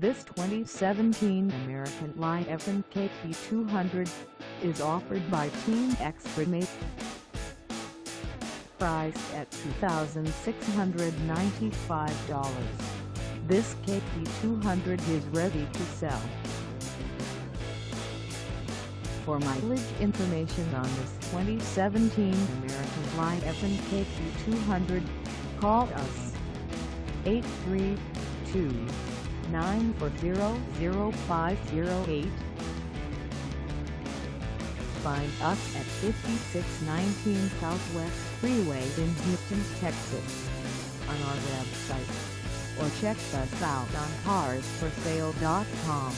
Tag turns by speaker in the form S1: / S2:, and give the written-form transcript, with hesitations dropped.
S1: This 2017 American Lifan KP200 is offered by Team X-treme. Priced at $2,695, this KP200 is ready to sell. For mileage information on this 2017 American Lifan KP200, call us 832-940-0508. Find us at 5619 Southwest Freeway in Houston, Texas, on our website, or check us out on carsforsale.com.